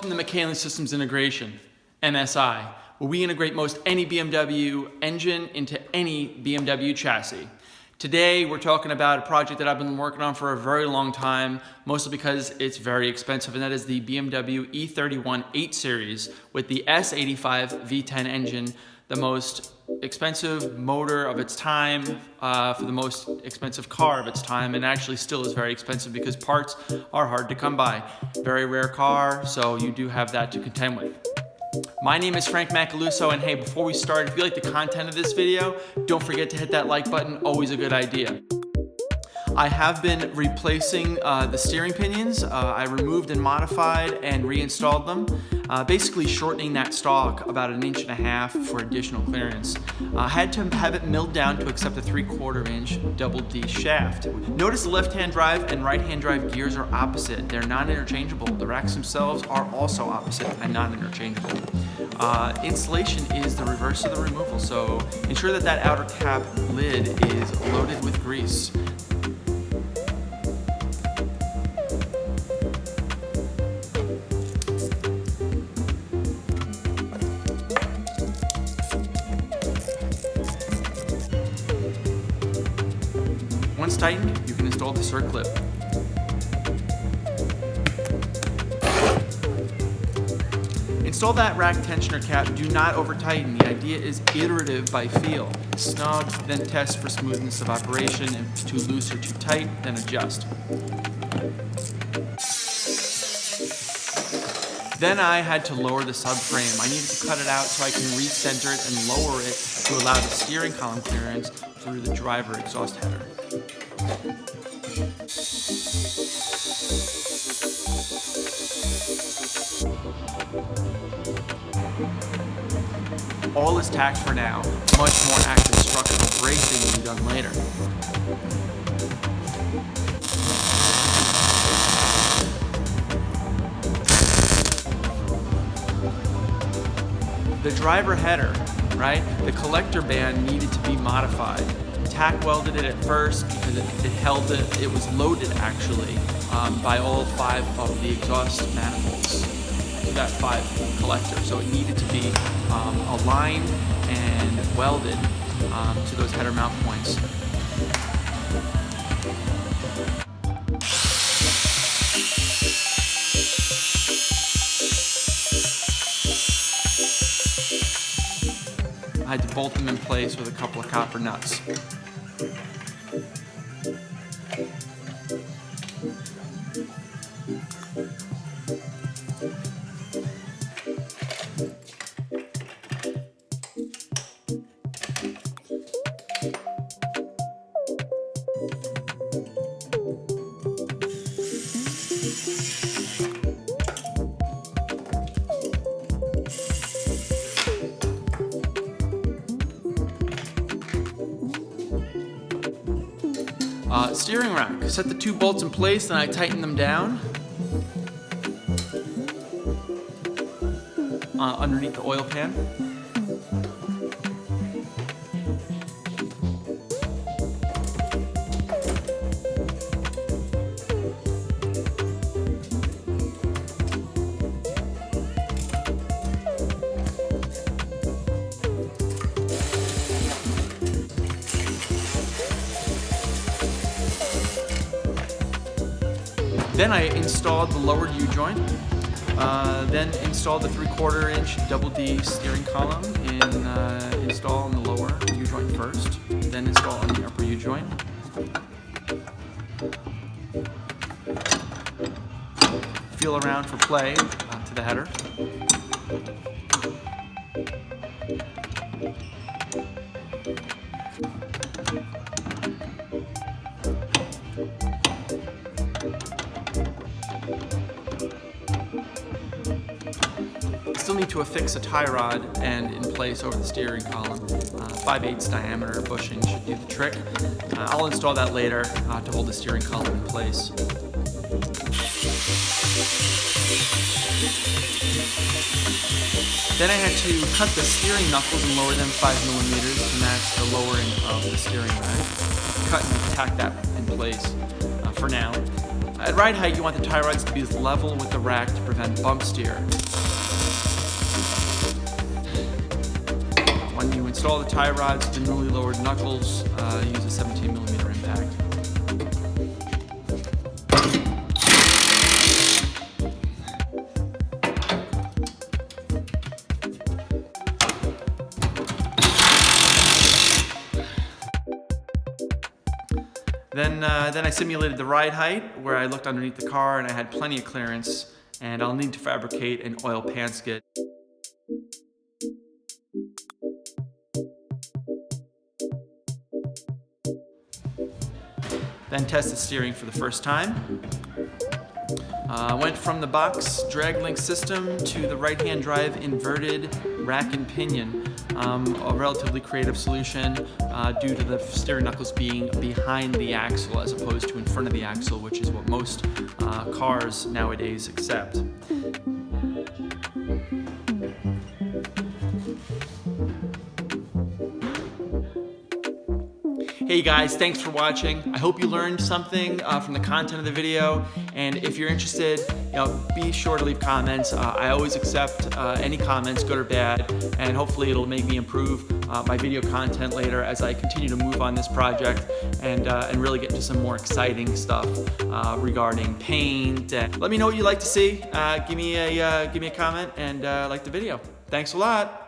Welcome to McKinley Systems Integration, MSI, where we integrate most any BMW engine into any BMW chassis. Today we're talking about a project that I've been working on for a very long time, mostly because it's very expensive, and that is the BMW E31 8 Series with the S85 V10 engine, the most expensive motor of its time for the most expensive car of its time, and actually still is very expensive because parts are hard to come by. Very rare car, so you do have that to contend with. My name is Frank Macaluso, and hey, before we start, if you like the content of this video, don't forget to hit that like button, always a good idea. I have been replacing the steering pinions. I removed and modified and reinstalled them, basically shortening that stock about 1.5 inches for additional clearance. I had to have it milled down to accept a 3/4 inch double D shaft. Notice the left-hand drive and right-hand drive gears are opposite. They're non-interchangeable. The racks themselves are also opposite and non-interchangeable. Installation is the reverse of the removal, so ensure that that outer cap lid is loaded with grease. Once tightened, you can install the circlip. Install that rack tensioner cap. Do not over tighten. The idea is iterative by feel. Snug, then test for smoothness of operation. If it's too loose or too tight, then adjust. Then I had to lower the subframe. I needed to cut it out so I can recenter it and lower it to allow the steering column clearance through the driver exhaust header. All is tacked for now. Much more active structural bracing will be done later. The driver header, right? The collector band needed to be modified. TACK welded it at first because it held it. It was loaded actually by all 5 of the exhaust manifolds to that 5 collector. So it needed to be aligned and welded to those header mount points. I had to bolt them in place with a couple of copper nuts. Steering rack. Set the 2 bolts in place, and I tighten them down underneath the oil pan. Then I installed the lowered U-joint, then installed the 3/4 inch double D steering column, and install on the lower U-joint first, then install on the upper U-joint. Feel around for play to the header. Still need to affix a tie rod and in place over the steering column. 5/8 diameter bushing should do the trick. I'll install that later to hold the steering column in place. Then I had to cut the steering knuckles and lower them 5 millimeters to match the lowering of the steering rack. Cut and tack that in place for now. At ride height, you want the tie rods to be as level with the rack to prevent bump steer. When you install the tie rods to the newly lowered knuckles, use a 17mm impact. Then I simulated the ride height, where I looked underneath the car and I had plenty of clearance, and I'll need to fabricate an oil pan skid. Then test the steering for the first time. Went from the box drag link system to the right-hand drive inverted rack and pinion. A relatively creative solution due to the steering knuckles being behind the axle as opposed to in front of the axle, which is what most cars nowadays accept. Hey guys, thanks for watching. I hope you learned something from the content of the video, and if you're interested, be sure to leave comments. I always accept any comments, good or bad, and hopefully it'll make me improve my video content later as I continue to move on this project and really get into some more exciting stuff regarding paint. Let me know what you'd like to see. Give me a comment and like the video. Thanks a lot.